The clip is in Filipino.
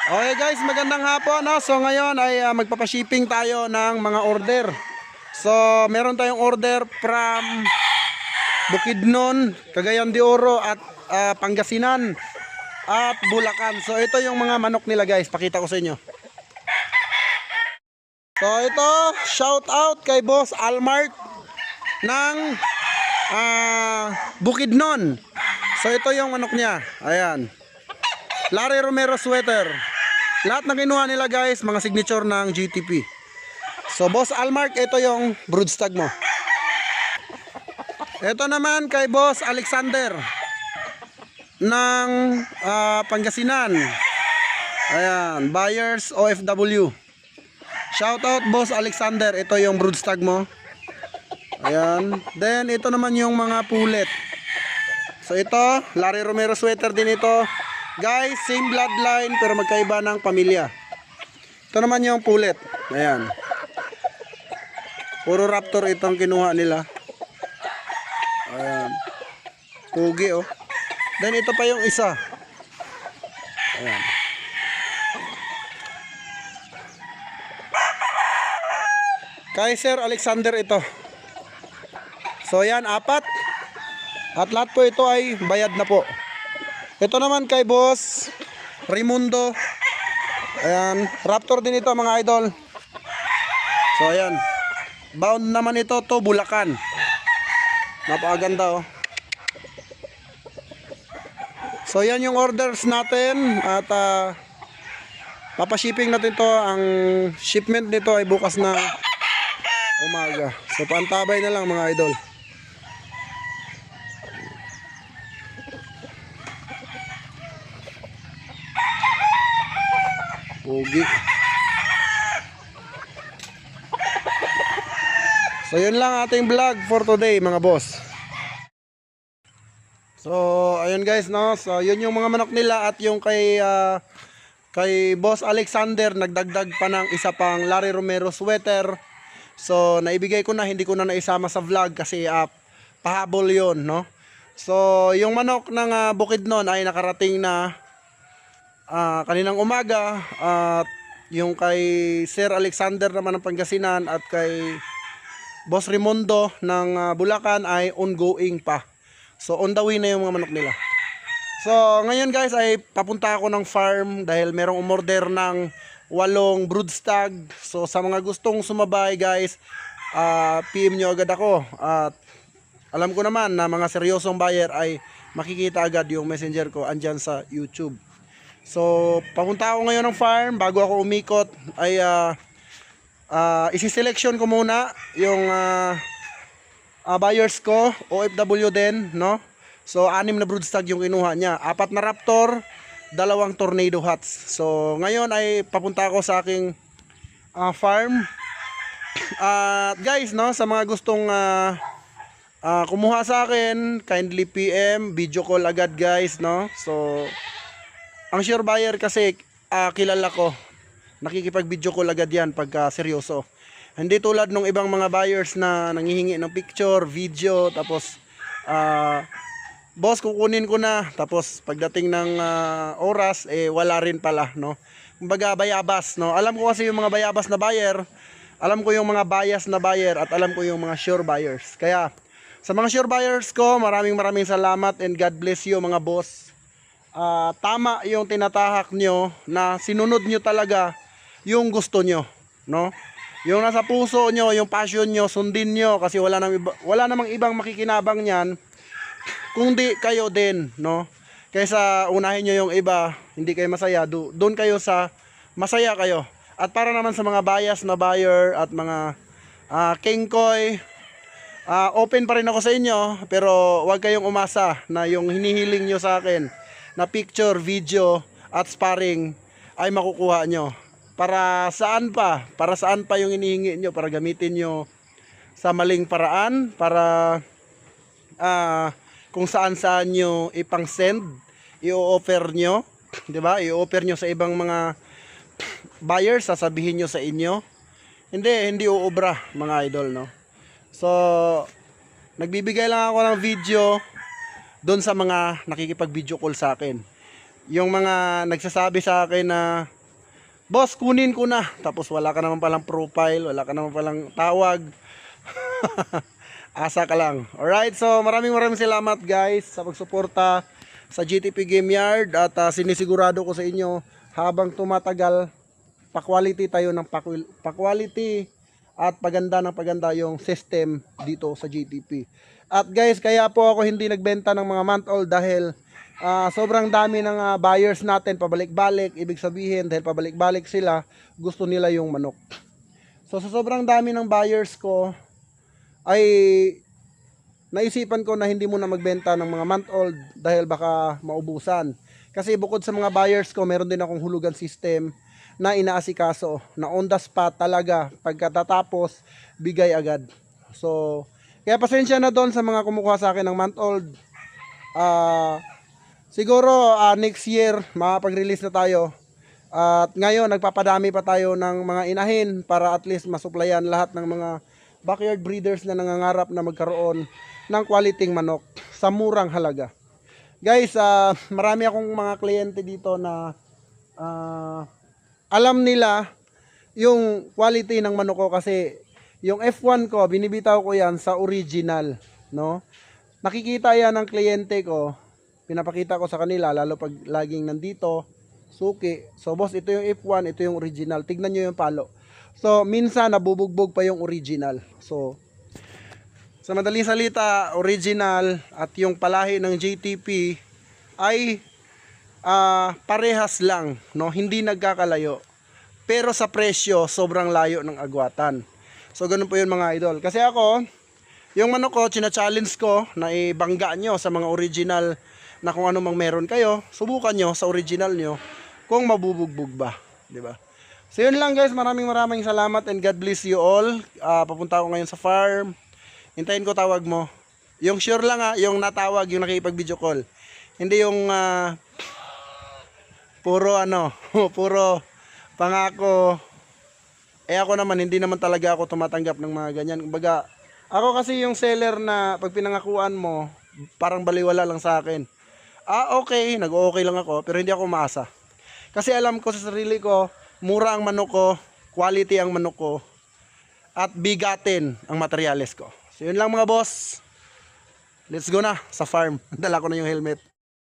Okay guys, magandang hapon, no? So ngayon ay magpapa-shipping tayo ng mga order. So meron tayong order from Bukidnon, Cagayan de Oro at Pangasinan at Bulacan. So ito yung mga manok nila guys, pakita ko sa inyo. So ito, shout out kay Boss Almart ng Bukidnon. So ito yung manok niya, ayan. Larry Romero sweater. Lahat na kinuha nila guys, mga signature ng GTP. So Boss Almark, ito yung broodstag mo. Ito naman kay Boss Alexander ng Pangasinan. Ayan, buyers OFW. Shout out Boss Alexander, ito yung broodstag mo. Ayan, then ito naman yung mga pulet. So ito, Larry Romero sweater din ito. Guys, same bloodline pero magkaiba ng pamilya. Ito naman yung pulet. Ayan. Puro raptor itong kinuha nila. Ayan. Pugi oh. Then ito pa yung isa. Ayan. Kaiser Alexander ito. So yan, 4. At lahat po ito ay bayad na po. Ito naman kay Boss Raimundo. Ayan, raptor din ito mga idol. So ayan, bound naman ito to Bulacan. Napakaganda oh. So yan yung orders natin. At papashipping natin to. Ang shipment nito ay bukas na umaga. So paantabay na lang mga idol. Pogi. So yun lang ating vlog for today mga boss. So ayun guys no. So yun yung mga manok nila at yung kay Boss Alexander nagdagdag pa ng isa pang Larry Romero sweater. So naibigay ko na, hindi ko na naisama sa vlog kasi pahabol yun no. So yung manok ng Bukidnon ay nakarating na kaninang umaga. At yung kay Sir Alexander naman ng Pangasinan at kay Boss Raimundo ng Bulacan ay ongoing pa. So on the way na yung mga manok nila. So ngayon guys ay papunta ako ng farm dahil merong umorder ng 8 broodstag. So sa mga gustong sumabay guys, PM nyo agad ako. At alam ko naman na mga seryosong buyer ay makikita agad yung messenger ko andyan sa YouTube. So papunta ako ngayon ng farm. Bago ako umikot ay isi-selection ko muna yung buyers ko, OFW din no. So 6 na broodstag yung kinuha niya, 4 na raptor, 2 tornado hats. So ngayon ay papunta ako sa aking farm. Guys no, sa mga gustong kumuha sa akin, kindly PM, video call agad guys no. So ang sure buyer kasi kilala ko, nakikipag video call agad yan pagka seryoso. Hindi tulad ng ibang mga buyers na nangihingi ng picture, video, tapos boss kukunin ko na, tapos pagdating ng oras wala rin pala no. Kumbaga bayabas no. Alam ko kasi yung mga bayabas na buyer, alam ko yung mga bias na buyer, at alam ko yung mga sure buyers. Kaya sa mga sure buyers ko, maraming salamat and God bless you mga boss. Tama yung tinatahak nyo na sinunod nyo talaga yung gusto nyo no. Yung nasa puso nyo, yung passion nyo, sundin nyo kasi wala namang ibang makikinabang niyan kundi kayo din no. Kaysa unahin nyo yung iba, hindi kayo masaya, doon kayo sa masaya kayo. At para naman sa mga bias na buyer at mga kengkoy, open pa rin ako sa inyo, pero huwag kayong umasa na yung hinihiling nyo sa akin na picture, video at sparring ay makukuha nyo. Para saan pa? Para saan pa yung hinihingi nyo? Para gamitin nyo sa maling paraan? Para kung saan nyo ipang-send, i-offer nyo, 'di ba? I-offer nyo sa ibang mga buyers, sasabihin nyo sa inyo. Hindi uubra mga idol no. So nagbibigay lang ako ng video doon sa mga nakikipag video call sa akin. Yung mga nagsasabi sa akin na boss, kunin ko na. Tapos wala ka naman palang profile, wala ka naman palang tawag. Asa ka lang. Alright, so maraming salamat guys sa pagsuporta sa GTP Game Yard. At sinisigurado ko sa inyo, habang tumatagal, pa-quality tayo ng pa-quality at paganda ng paganda yung system dito sa GTP. At guys, kaya po ako hindi nagbenta ng mga month old dahil sobrang dami ng buyers natin pabalik-balik. Ibig sabihin dahil pabalik-balik sila, gusto nila yung manok. So sa sobrang dami ng buyers ko ay naisipan ko na hindi muna magbenta ng mga month old dahil baka maubusan. Kasi bukod sa mga buyers ko, meron din akong hulugan system na inaasikaso na on the spot talaga, pagkatapos bigay agad. So kaya pasensya na doon sa mga kumukuha sa akin ng month old. Siguro next year makapag-release na tayo. At ngayon nagpapadami pa tayo ng mga inahin para at least masuplayan lahat ng mga backyard breeders na nangangarap na magkaroon ng quality manok sa murang halaga. Guys, marami akong mga kliyente dito na alam nila yung quality ng manok ko kasi yung F1 ko, binibitaw ko yan sa original, no? Nakikita yan ng kliyente ko, pinapakita ko sa kanila, lalo pag laging nandito, suki. So boss, ito yung F1, ito yung original. Tignan nyo yung palo. So minsan nabubugbog pa yung original. So sa madaling salita, original at yung palahi ng GTP ay parehas lang, no? Hindi nagkakalayo. Pero sa presyo, sobrang layo ng agwatan. So ganun po yun mga idol. Kasi ako, yung manok ko, china-challenge ko na ibangga nyo sa mga original na kung ano mang meron kayo, subukan nyo sa original nyo kung mabubugbog ba, di ba? So yun lang guys, maraming salamat and God bless you all. Papunta ako ngayon sa farm. Hintayin ko tawag mo. Yung sure lang yung natawag, yung nakikipag-video call. Hindi yung puro puro pangako. Ako naman, hindi naman talaga ako tumatanggap ng mga ganyan. Kumbaga, ako kasi yung seller na pag pinangakuan mo, parang baliwala lang sa akin. Okay, nag-okay lang ako, pero hindi ako maasa. Kasi alam ko sa sarili ko, mura ang manok ko, quality ang manok ko, at bigatin ang materyales ko. So yun lang mga boss. Let's go na sa farm. Dala ko na yung helmet.